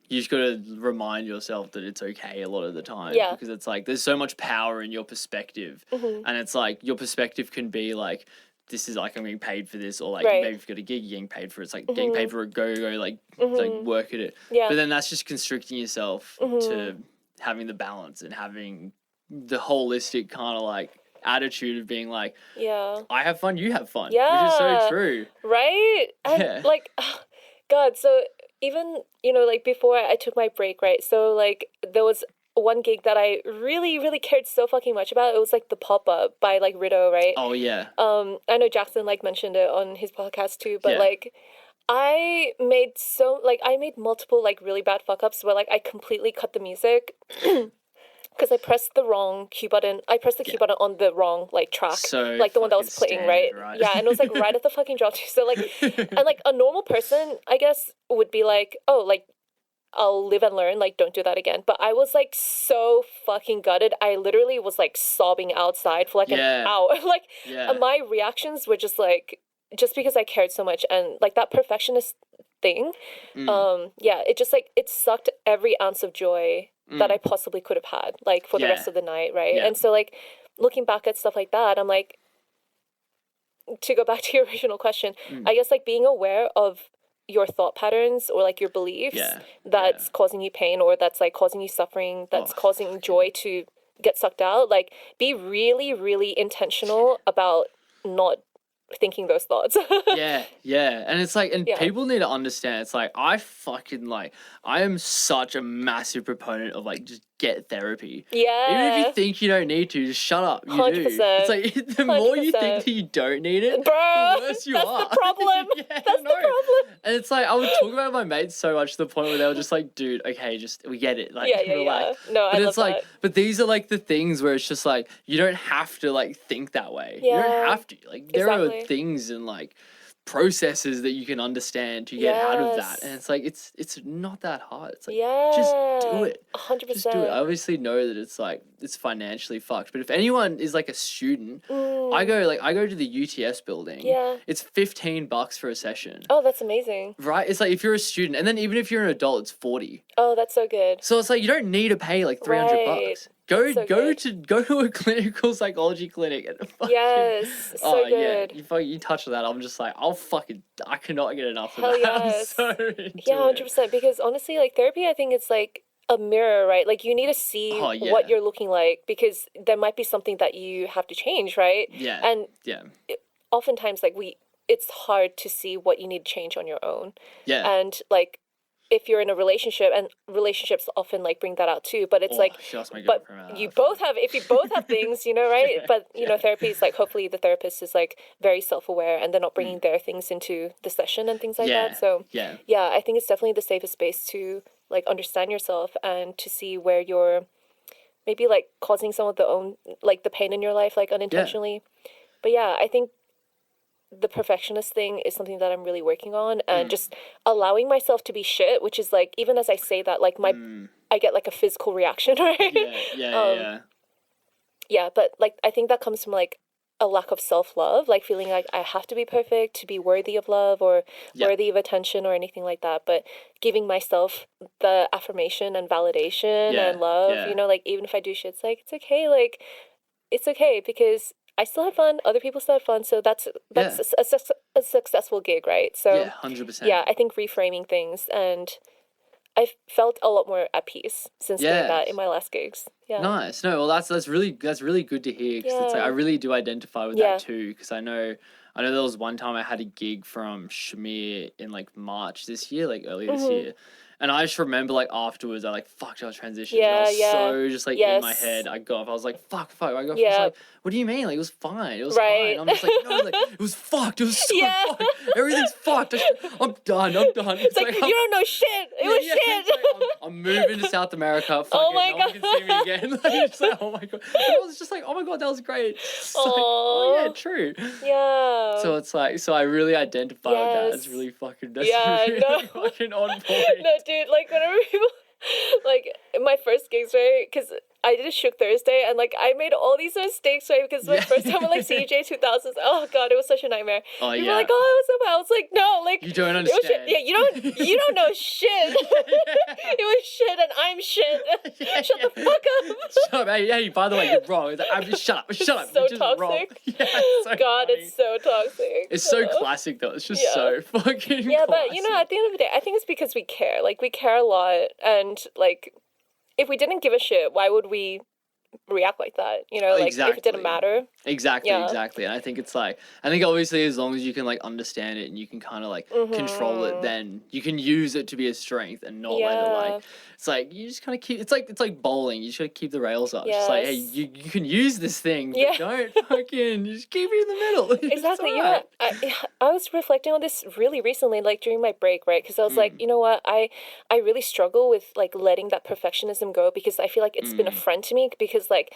Speaker 2: you just gotta remind yourself that it's okay a lot of the time.
Speaker 1: Yeah.
Speaker 2: Because it's like there's so much power in your perspective. And it's like your perspective can be like, this is like I'm getting paid for this, or like maybe if you've got a gig, you're getting paid for it. It's like getting paid for a go like work at it.
Speaker 1: Yeah.
Speaker 2: But then that's just constricting yourself to having the balance and having the holistic kind of like attitude of being like, I have fun, you have fun. Which is so true.
Speaker 1: Right? And like, God, so even, you know, like before I took my break, right? So like there was one gig that I really, really cared so fucking much about. It was like the pop-up by like Deardoe, right?
Speaker 2: Oh yeah.
Speaker 1: I know Jackson like mentioned it on his podcast too, but like I made multiple like really bad fuck-ups where like I completely cut the music because I pressed the wrong cue button. I pressed the cue button on the wrong like track,
Speaker 2: so
Speaker 1: like the one that was playing, right? Yeah, and it was like right at the fucking drop too. So like, and like a normal person, I guess, would be like, oh, like I'll live and learn, like don't do that again. But I was like so fucking gutted. I literally was like sobbing outside for like an hour. Like my reactions were just like, just because I cared so much and like that perfectionist thing. It just like it sucked every ounce of joy that I possibly could have had, like for the rest of the night, right? And so like looking back at stuff like that, I'm like, to go back to your original question, I guess like being aware of your thought patterns or like your beliefs that's causing you pain or that's like causing you suffering, that's causing joy to get sucked out, like be really, really intentional about not thinking those thoughts.
Speaker 2: And it's like, and people need to understand, it's like I am such a massive proponent of like just get therapy. Even if you think you don't need to, just shut up. You 100%. Do. It's like the more you think that you don't need it, the worse you are.
Speaker 1: That's the problem. That's the problem.
Speaker 2: And it's like I would talk about my mates so much to the point where they were just like, dude, okay, just we get it. Like relax.
Speaker 1: No,
Speaker 2: but
Speaker 1: I
Speaker 2: it's
Speaker 1: love
Speaker 2: like
Speaker 1: that.
Speaker 2: but these are like the things where it's just like you don't have to like think that way. You don't have to. Like there are things and like processes that you can understand to get out of that, and it's like it's not that hard. It's like just do it.
Speaker 1: 100%.
Speaker 2: Just do it. I obviously know that it's like it's financially fucked, but if anyone is like a student, I go to the UTS building. It's $15 for a session.
Speaker 1: Oh, that's amazing.
Speaker 2: Right? It's like if you're a student, and then even if you're an adult, it's $40.
Speaker 1: Oh, that's so good.
Speaker 2: So it's like you don't need to pay like $300. Go to a clinical psychology clinic and fucking,
Speaker 1: good.
Speaker 2: You touch that, I'm just like I cannot get enough of
Speaker 1: Hell
Speaker 2: that.
Speaker 1: Yes.
Speaker 2: I'm so into
Speaker 1: 100%. Because honestly, like therapy, I think it's like a mirror, right? Like you need to see what you're looking like because there might be something that you have to change, right? And oftentimes like it's hard to see what you need to change on your own. And like if you're in a relationship, and relationships often like bring that out too, but it's like, but if you both have things, you know, right? But you know, therapy is like, hopefully the therapist is like very self-aware and they're not bringing their things into the session and things like that. So I think it's definitely the safest space to like understand yourself and to see where you're maybe like causing some of the pain in your life, like unintentionally. But yeah, I think the perfectionist thing is something that I'm really working on, and just allowing myself to be shit, which is like, even as I say that, like I get like a physical reaction, right? Yeah, but like I think that comes from like a lack of self-love, like feeling like I have to be perfect to be worthy of love or worthy of attention or anything like that. But giving myself the affirmation and validation and love, you know, like even if I do shit, it's like it's okay, like it's okay because I still had fun, other people still had fun, so that's a successful gig, right? So
Speaker 2: 100%.
Speaker 1: Yeah, I think reframing things, and I felt a lot more at peace since doing that in my last gigs. Yeah.
Speaker 2: Nice. No, well, that's really good to hear, because it's like I really do identify with that too, because I know there was one time I had a gig from Shamir in like March this year, like earlier this year. And I just remember, like, afterwards, I, like, fucked, I was transitioning. I was so just, like, in my head. I got off. I was like, fuck. I got off. I was like, what do you mean? Like, it was fine. It was fine. I'm just like, no, like, it was fucked. It was so fucked. Everything's fucked. I'm done.
Speaker 1: It's like you don't know shit. It was shit.
Speaker 2: Like, I'm moving to South America. Fuck it. No one can see me again. Like, it's like, oh, my God. And I was just like, oh, my God, that was great. It's like, oh, yeah, true.
Speaker 1: Yeah.
Speaker 2: So it's like, so I really identify with that. It's really fucking, fucking on point.
Speaker 1: No, dude, like whenever people, like my first gigs, right? Because I did a Shook Thursday, and like I made all these mistakes, right? Because my first time with like CJ 2000s, oh god, it was such a nightmare. People were like, oh, it was so bad. I was like, no, like
Speaker 2: you don't understand.
Speaker 1: You don't know shit. It was shit, and I'm shit. Shut the fuck up.
Speaker 2: Shut up. Hey, by the way, you're wrong. Like, I'm just shut up.
Speaker 1: So toxic.
Speaker 2: Wrong. It's so
Speaker 1: God,
Speaker 2: funny.
Speaker 1: it's so toxic.
Speaker 2: It's so classic though. It's just so fucking classic.
Speaker 1: But you know, at the end of the day, I think it's because we care. Like we care a lot, and like if we didn't give a shit, why would we react like that? You know, like if it didn't matter.
Speaker 2: Exactly. And I think it's like, obviously as long as you can like understand it and you can kind of like control it, then you can use it to be a strength and not let it like, it's like you just kind of keep, it's like bowling, you just gotta keep the rails up. Just like, hey, you can use this thing, but don't fucking, you just keep it in the middle.
Speaker 1: Exactly. You know, I was reflecting on this really recently, like during my break, right? Because I was like, you know what, I really struggle with like letting that perfectionism go, because I feel like it's been a friend to me, because like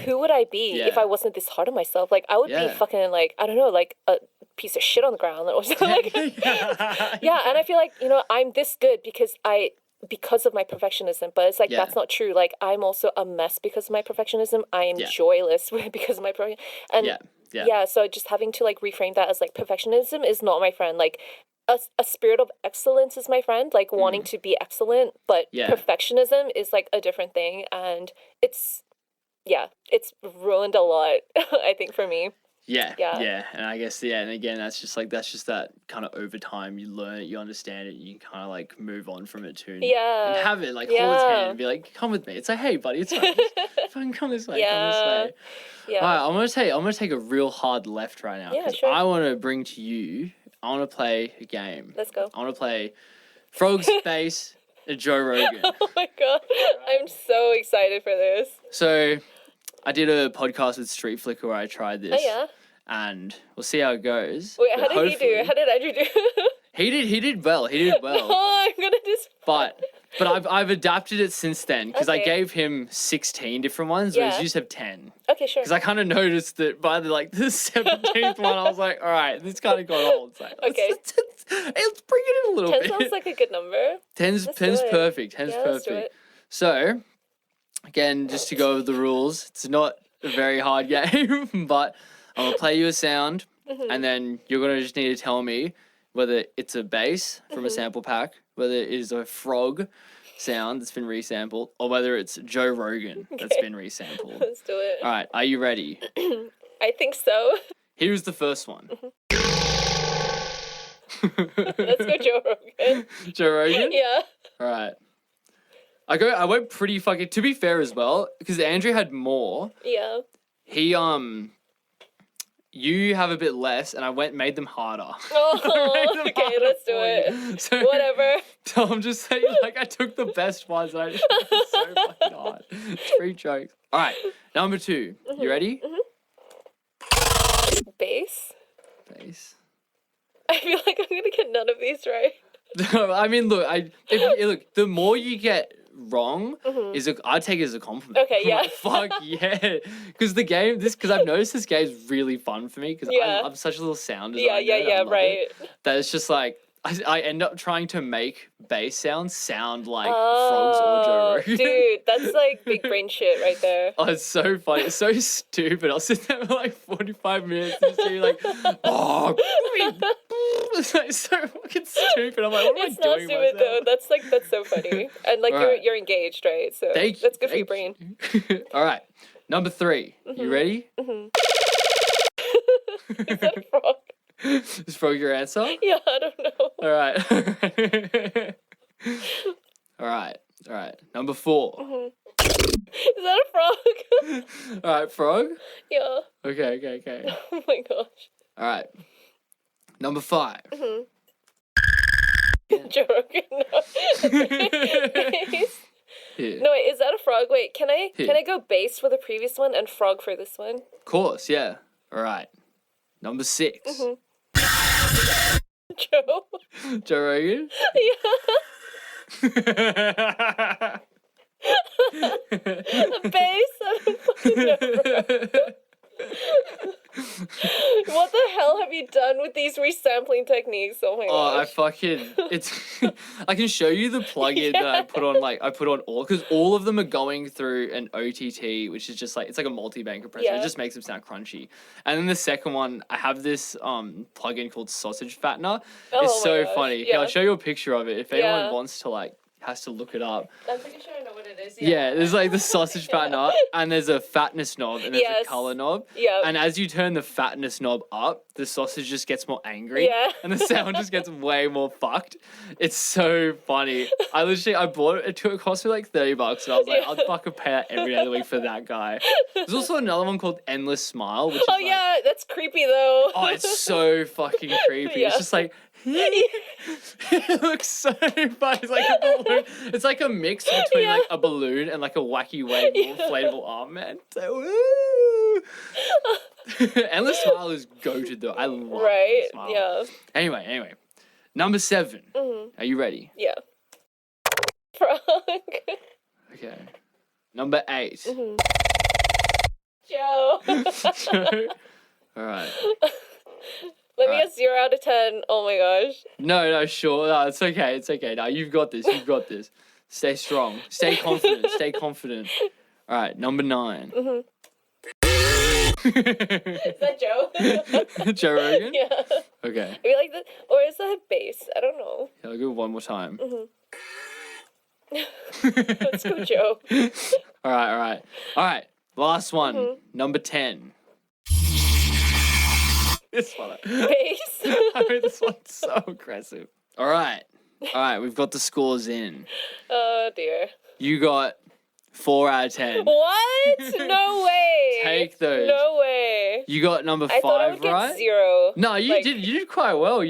Speaker 1: who would I be if I wasn't this hard on myself? Like I would be fucking like, I don't know, like a piece of shit on the ground or something. Like, and I feel like, you know, I'm this good because of my perfectionism, but it's like that's not true. Like I'm also a mess because of my perfectionism. I am joyless because of my perfectionism. And so just having to like reframe that as like perfectionism is not my friend. Like a spirit of excellence is my friend, like wanting to be excellent, but perfectionism is like a different thing, and it's ruined a lot, I think, for me.
Speaker 2: Yeah. And I guess, and again, that's just that kind of over time, you learn it, you understand it, and you kind of like move on from it too. And have it, like hold its hand and be like, come with me. It's like, hey buddy, it's fine. Fucking come this way, come this way. Yeah. All right, I'm gonna take a real hard left right now. Yeah, sure. I want to bring to you, I want to play a game.
Speaker 1: Let's go.
Speaker 2: I want to play Frog Space and Joe Rogan.
Speaker 1: Oh my god, I'm so excited for this.
Speaker 2: So I did a podcast with Street Flicker where I tried this.
Speaker 1: Oh, yeah?
Speaker 2: And we'll see how it goes.
Speaker 1: Wait, how did he do? How did Andrew do?
Speaker 2: He did well.
Speaker 1: Oh, I'm going to just...
Speaker 2: But I've adapted it since then, because I gave him 16 different ones, whereas you just have 10.
Speaker 1: Okay, sure.
Speaker 2: Because I kind of noticed that by the 17th one, I was like, all right, this kind of got old. It's like,
Speaker 1: okay.
Speaker 2: Let's bring it in a little
Speaker 1: 10
Speaker 2: bit.
Speaker 1: 10 sounds like a good number.
Speaker 2: 10's perfect. 10's perfect.
Speaker 1: Let's do it.
Speaker 2: So... Again, just to go over the rules, it's not a very hard game, but I'm going to play you a sound, and then you're going to just need to tell me whether it's a bass from a sample pack, whether it is a frog sound that's been resampled, or whether it's Joe Rogan that's been resampled.
Speaker 1: Let's do it.
Speaker 2: All right, are you ready?
Speaker 1: I think so.
Speaker 2: Here's the first one.
Speaker 1: Let's go Joe Rogan.
Speaker 2: Joe Rogan?
Speaker 1: Yeah.
Speaker 2: All right. I went pretty fucking, to be fair as well, because Andrew had more.
Speaker 1: Yeah.
Speaker 2: He, you have a bit less, and I made them harder.
Speaker 1: Oh, okay, let's do it. So, whatever.
Speaker 2: So I'm just saying, like, I took the best ones, and I just made them so fucking hard. 3 jokes. All right, number 2. You ready?
Speaker 1: Bass?
Speaker 2: Bass.
Speaker 1: I feel like I'm gonna get none of these right.
Speaker 2: I mean, look, look, the more you get wrong, I take it as a compliment.
Speaker 1: Okay, yeah.
Speaker 2: Like, fuck yeah, because because I've noticed this game is really fun for me because I'm such a little sound designer.
Speaker 1: Yeah, right.
Speaker 2: That it's just like I end up trying to make bass sounds sound like frogs or Joe Rogan.
Speaker 1: Dude, that's like big brain shit right there.
Speaker 2: Oh, it's so funny. It's so stupid. I'll sit there for like 45 minutes and see like, oh, it's like so fucking stupid. I'm like, what am I doing? It's not stupid
Speaker 1: though. That's so funny. And like right. you're engaged, right? So that's good for your brain.
Speaker 2: All right, number 3. You ready?
Speaker 1: Is that a frog?
Speaker 2: Is frog your answer?
Speaker 1: Yeah, I don't know.
Speaker 2: All right. All right. Number 4.
Speaker 1: Is that a frog?
Speaker 2: All right, frog?
Speaker 1: Yeah.
Speaker 2: Okay.
Speaker 1: Oh my gosh.
Speaker 2: All right. Number 5.
Speaker 1: Joe Rogan. No. No, wait, is that a frog? Wait, can I go bass for the previous one and frog for this one?
Speaker 2: Of course, yeah. All right. Number 6. Joe Rogan?
Speaker 1: Yeah. Bass? I don't fucking know. What the hell have you done with these resampling techniques? Oh my gosh.
Speaker 2: I can show you the plugin that I put on all, because all of them are going through an OTT, which is just like, it's like a multi-band compressor. Yeah. It just makes them sound crunchy. And then the second one, I have this plugin called Sausage Fattener. It's so funny. Yeah. I'll show you a picture of it if anyone wants to has to look it up.
Speaker 1: I'm pretty sure I know what it is.
Speaker 2: Yeah, there's like the sausage fattener, and there's a fatness knob, and there's a color knob. Yeah. And as you turn the fatness knob up, the sausage just gets more angry. Yeah. And the sound just gets way more fucked. It's so funny. I bought it. It cost me like $30, and I was like, I'll fucking pay that every other week for that guy. There's also another one called Endless Smile, which is
Speaker 1: yeah, that's creepy though.
Speaker 2: Oh, it's so fucking creepy. Yeah. It's just like, it looks so funny. It's like a balloon. It's like a mix between like a balloon and like a wacky wave inflatable arm man. So woo! Endless Smile is goated though. I love Endless Smile. Yeah. Anyway. Number 7. Are you ready?
Speaker 1: Yeah. Frog.
Speaker 2: Okay. Number 8.
Speaker 1: Joe.
Speaker 2: Joe. All right.
Speaker 1: Let me get 0 out of 10. Oh my gosh.
Speaker 2: No, sure. No, it's okay. It's okay. No, you've got this. Stay strong. Stay confident. All right, number 9.
Speaker 1: Is that Joe?
Speaker 2: Joe Rogan?
Speaker 1: Yeah.
Speaker 2: Okay.
Speaker 1: I feel like that, or is that bass? I don't know.
Speaker 2: Yeah, I'll go one more time.
Speaker 1: Let's go, Joe.
Speaker 2: All right. Last one. Number 10. This one.
Speaker 1: Bass?
Speaker 2: I mean, this one's so aggressive. All right, we've got the scores in.
Speaker 1: Oh, dear.
Speaker 2: You got 4 out of 10.
Speaker 1: What? No way.
Speaker 2: Take those.
Speaker 1: No way.
Speaker 2: You got number 5,
Speaker 1: I thought I would
Speaker 2: right?
Speaker 1: Get 0.
Speaker 2: No, you did quite well.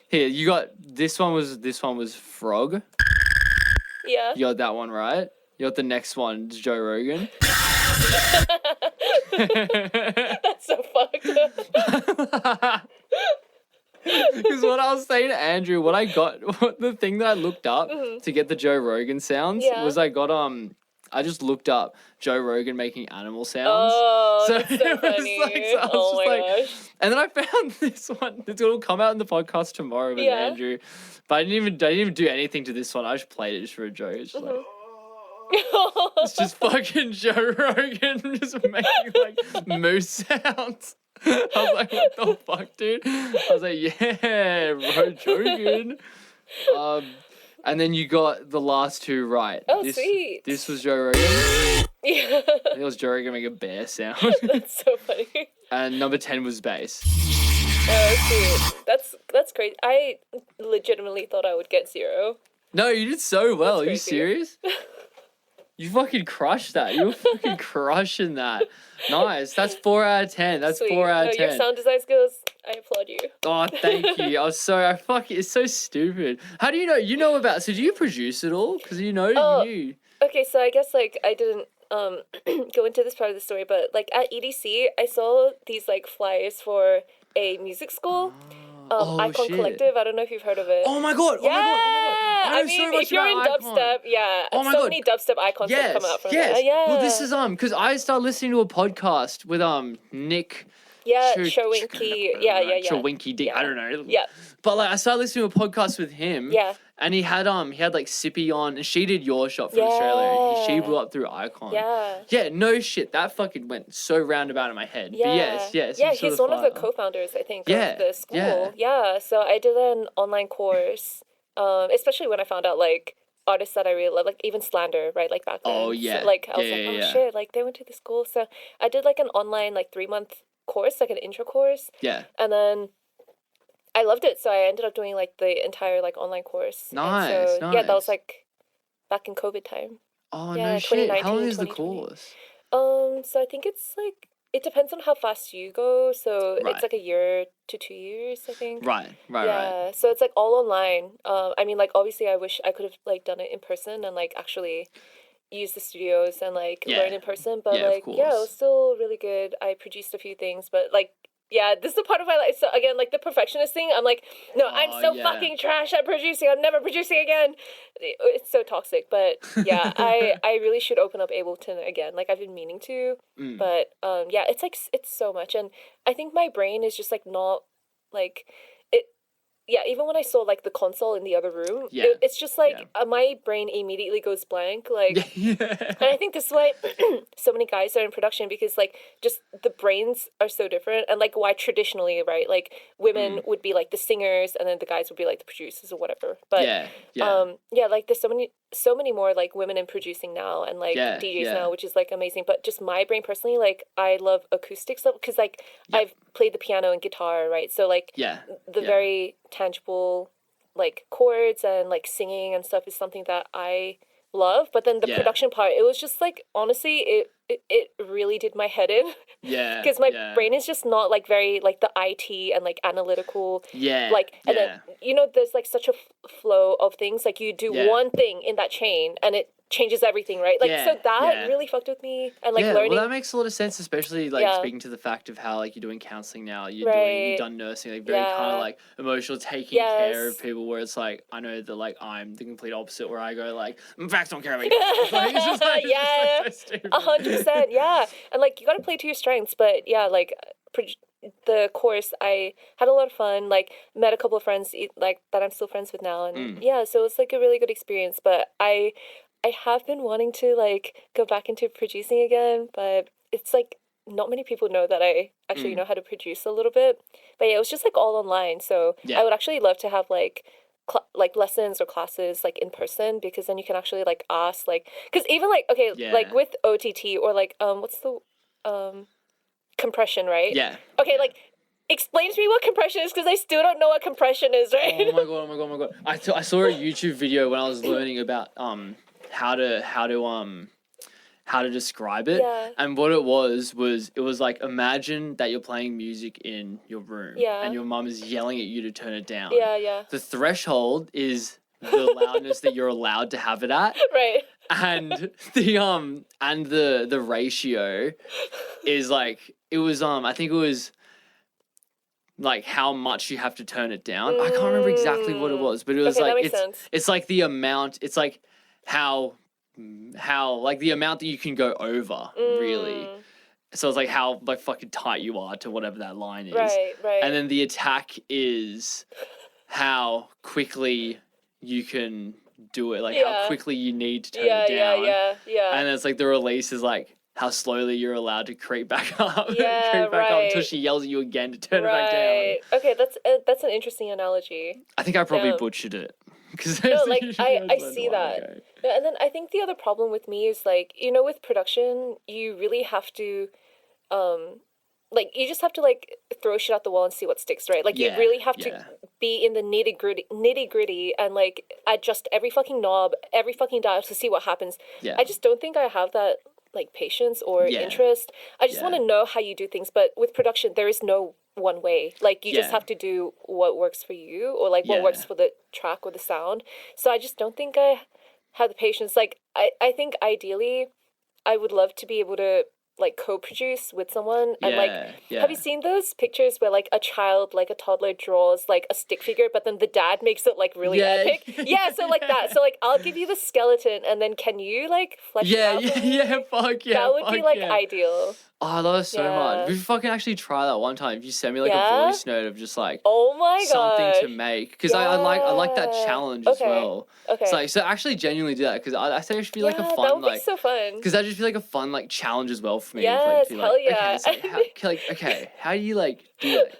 Speaker 2: Here, you got, this one was Frog.
Speaker 1: Yeah.
Speaker 2: You got that one right. You got the next one, Joe Rogan.
Speaker 1: That's so fucked.
Speaker 2: Because what I was saying to Andrew, the thing that I looked up to get the Joe Rogan sounds was I just looked up Joe Rogan making animal sounds.
Speaker 1: Oh, so that's so funny.
Speaker 2: Gosh. And then I found this one. It's going to come out in the podcast tomorrow with Andrew. But I didn't even do anything to this one. I just played it just for a joke. It's just like... It's just fucking Joe Rogan just making like moose sounds. I was like, what the fuck, dude? I was like, yeah, Rogan. And then you got the last 2 right.
Speaker 1: Oh, sweet.
Speaker 2: This was Joe Rogan.
Speaker 1: Yeah.
Speaker 2: I think it was Joe Rogan making a bear sound.
Speaker 1: That's so funny.
Speaker 2: And number 10 was bass.
Speaker 1: Oh, sweet. That's crazy. I legitimately thought I would get 0.
Speaker 2: No, you did so well. Are you serious? You fucking crushed that. You were fucking crushing that. Nice. That's 4 out of 10. That's sweet. 4 out of 10.
Speaker 1: Your sound design skills, I applaud you.
Speaker 2: Oh, thank you. It's so stupid. How do you know? You know about, so do you produce it all? Because you.
Speaker 1: Okay, so I guess like I didn't go into this part of the story, but like at EDC, I saw these like flyers for a music school. Icon
Speaker 2: shit.
Speaker 1: Collective. I don't know if you've heard of it.
Speaker 2: Oh my god!
Speaker 1: Yeah!
Speaker 2: I
Speaker 1: mean,
Speaker 2: so much
Speaker 1: if you're in
Speaker 2: about
Speaker 1: dubstep, yeah.
Speaker 2: Oh my
Speaker 1: so
Speaker 2: god.
Speaker 1: many dubstep icons have come out from there. Yeah.
Speaker 2: Well, this is because I started listening to a podcast with Nick.
Speaker 1: Yeah, Chowinky. Yeah.
Speaker 2: Chowinky D.
Speaker 1: Yeah.
Speaker 2: I don't know.
Speaker 1: Yeah.
Speaker 2: But like, I started listening to a podcast with him.
Speaker 1: Yeah.
Speaker 2: And he had like Sippy on, and she did Your Shot from Australia. She blew up through Icon.
Speaker 1: Yeah.
Speaker 2: Yeah, no shit. That fucking went so roundabout in my head.
Speaker 1: Yeah.
Speaker 2: But yes.
Speaker 1: Yeah, he's one of the co-founders, I think, of the school. Yeah. So I did an online course, especially when I found out like artists that I really love, like even Slander, right? Like back then.
Speaker 2: Oh yeah.
Speaker 1: So, like I was oh shit, like they went to the school. So I did like an online like 3-month course, like an intro course.
Speaker 2: Yeah.
Speaker 1: And then I loved it, so I ended up doing like the entire like online course.
Speaker 2: Nice.
Speaker 1: Yeah, that was like back in COVID time.
Speaker 2: Oh no shit! How long is the course?
Speaker 1: So I think it's like it depends on how fast you go. So it's like 1 year to 2 years, I think.
Speaker 2: Right.
Speaker 1: Yeah. So it's like all online. I mean, like obviously, I wish I could have like done it in person and like actually use the studios and like learn in person. But like it was still really good. I produced a few things, but like. Yeah, this is the part of my life. So again, like the perfectionist thing, I'm like, no, I'm so fucking trash at producing. I'm never producing again. It's so toxic. But yeah, I really should open up Ableton again. Like I've been meaning to, but yeah, it's like it's so much, and I think my brain is just like not like it. Yeah, even when I saw like the console in the other room, it's just like my brain immediately goes blank. Like, and I think this is why so many guys are in production, because like just the brains are so different, and like why traditionally, right? Like women would be like the singers, and then the guys would be like the producers or whatever. But like there's so many more like women in producing now, and like DJs now, which is like amazing. But just my brain personally, like I love acoustics because like I've played the piano and guitar, right? So like the very tangible like chords and like singing and stuff is something that I love. But then the production part, it was just like honestly it really did my head in. Because my brain is just not like very like the IT and like analytical. Like and then you know there's like such a flow of things, like you do one thing in that chain and it changes everything, right? Like so that really fucked with me, and like learning.
Speaker 2: Well, that makes a lot of sense, especially like speaking to the fact of how like you're doing counseling now, you've done nursing, like very kind of like emotional, taking care of people, where it's like I know that like I'm the complete opposite, where I go like in fact don't care about you. Like, it's just like,
Speaker 1: 100%, and like you got to play to your strengths, but like the course I had a lot of fun, like met a couple of friends like that I'm still friends with now, and so it's like a really good experience. But I have been wanting to like go back into producing again, but it's like not many people know that I actually know how to produce a little bit. But yeah, it was just like all online, so I would actually love to have like like lessons or classes like in person, because then you can actually like ask, like, because even like like with OTT or like what's the compression, right? Like explain to me what compression is, because I still don't know what compression is, right?
Speaker 2: Oh my god. I saw a YouTube video when I was learning about how to describe it, and what it was like, imagine that you're playing music in your room, and your mum is yelling at you to turn it down. The threshold is the loudness that you're allowed to have it at,
Speaker 1: right?
Speaker 2: And the ratio is like, it was I think it was like how much you have to turn it down. I can't remember exactly what it was, but it was like it's like the amount, it's like how like the amount that you can go over, really. So it's like how like fucking tight you are to whatever that line is.
Speaker 1: Right.
Speaker 2: And then the attack is how quickly you can do it, like how quickly you need to turn it down. And it's like the release is like how slowly you're allowed to creep back up. Creep back up until she yells at you again to turn it back down.
Speaker 1: Okay, that's an interesting analogy.
Speaker 2: I think I probably butchered it.
Speaker 1: No, like I see that. And then I think the other problem with me is like, you know, with production, you really have to like you just have to like throw shit at the wall and see what sticks, right? Like you really have to be in the nitty gritty and like adjust every fucking knob, every fucking dial to see what happens. I just don't think I have that like patience or interest. I just want to know how you do things, but with production there is no one way. Like you just have to do what works for you, or like what works for the track or the sound. So I just don't think I have the patience. Like I think ideally I would love to be able to like co-produce with someone. And like, have you seen those pictures where like a child, like a toddler draws like a stick figure, but then the dad makes it like really epic? Yeah, so like that. So like I'll give you the skeleton, and then can you like flesh it out for me?
Speaker 2: Fuck yeah.
Speaker 1: That would be like ideal.
Speaker 2: Oh, I love it so much. We fucking actually try that one time. If you send me like a voice note of just like something to make, because I like that challenge as well. Okay. So actually genuinely do that, because I think it should be like a fun
Speaker 1: that would be so fun.
Speaker 2: Because that just be like a fun like challenge as well for me.
Speaker 1: Yes,
Speaker 2: like,
Speaker 1: hell yeah.
Speaker 2: Okay, how do you like do that?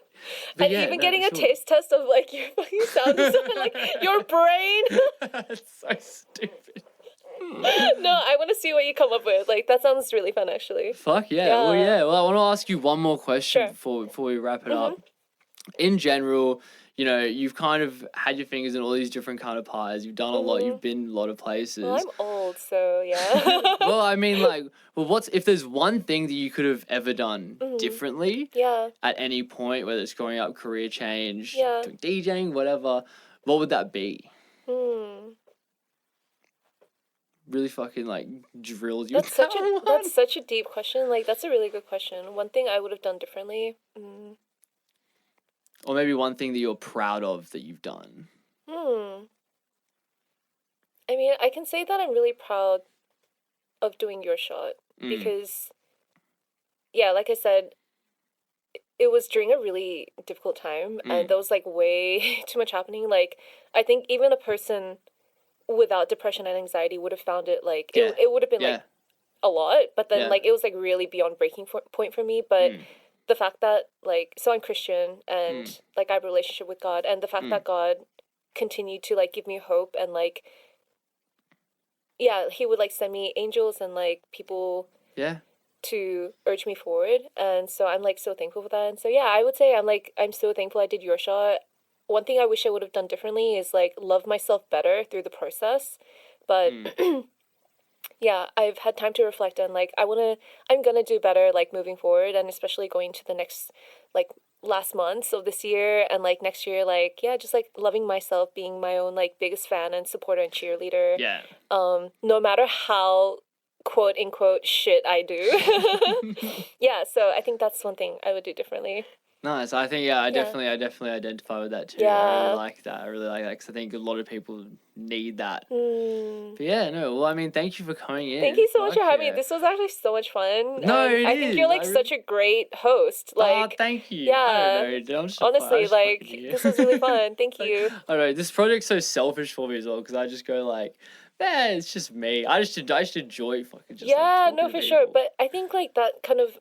Speaker 1: But and even getting a taste test of like your fucking sound design, like your brain.
Speaker 2: That's so stupid.
Speaker 1: No, I want to see what you come up with. Like, that sounds really fun, actually.
Speaker 2: Fuck yeah. Well, I want to ask you one more question before we wrap it up. In general, you know, you've kind of had your fingers in all these different kind of pies. You've done a lot. You've been a lot of places.
Speaker 1: Well, I'm old, so yeah.
Speaker 2: Well, I mean, like, if there's one thing that you could have ever done differently at any point, whether it's growing up, career change, doing DJing, whatever, what would that be? Really fucking like drilled you.
Speaker 1: That's such a deep question. Like, that's a really good question. One thing I would have done differently.
Speaker 2: Or maybe one thing that you're proud of that you've done.
Speaker 1: I mean, I can say that I'm really proud of doing Your Shot because, yeah, like I said, it was during a really difficult time and there was like way too much happening. Like, I think even a person without depression and anxiety would have found it like it would have been like a lot, but then like it was like really beyond breaking point for me. But the fact that like, so I'm Christian and like I have a relationship with God, and the fact that God continued to like give me hope and like he would like send me angels and like people to urge me forward, and so I'm like so thankful for that. And so I would say I'm so thankful I did Your Shot. One thing I wish I would have done differently is like love myself better through the process. But I've had time to reflect on like I'm gonna do better like moving forward, and especially going to the next like last months of this year and like next year, like just like loving myself, being my own like biggest fan and supporter and cheerleader. No matter how quote unquote shit I do. So I think that's one thing I would do differently.
Speaker 2: Nice. I think I definitely identify with that too. I really like that. Because I think a lot of people need that. But well, I mean, thank you for coming in.
Speaker 1: Thank you so much for having me. This was actually so much fun.
Speaker 2: No,
Speaker 1: I think you're like such a great host. Like,
Speaker 2: thank you.
Speaker 1: Yeah.
Speaker 2: I don't know.
Speaker 1: Honestly, like this was really fun. Thank you.
Speaker 2: I know this project's so selfish for me as well, because I just go like, man, it's just me. I just enjoy fucking just.
Speaker 1: Yeah, no, for sure. But I think like that kind of.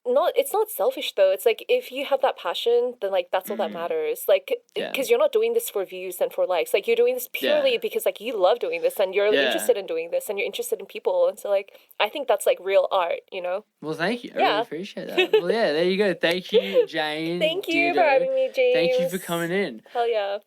Speaker 1: It's not selfish though. It's like if you have that passion, then like that's all that matters. Like because you're not doing this for views and for likes. Like you're doing this purely because like you love doing this and you're interested in doing this and you're interested in people. And so like I think that's like real art, you know?
Speaker 2: Well, thank you. I really appreciate that. Well, there you go. Thank you, Jane.
Speaker 1: Thank you for having me, James.
Speaker 2: Thank you for coming in.
Speaker 1: Hell yeah.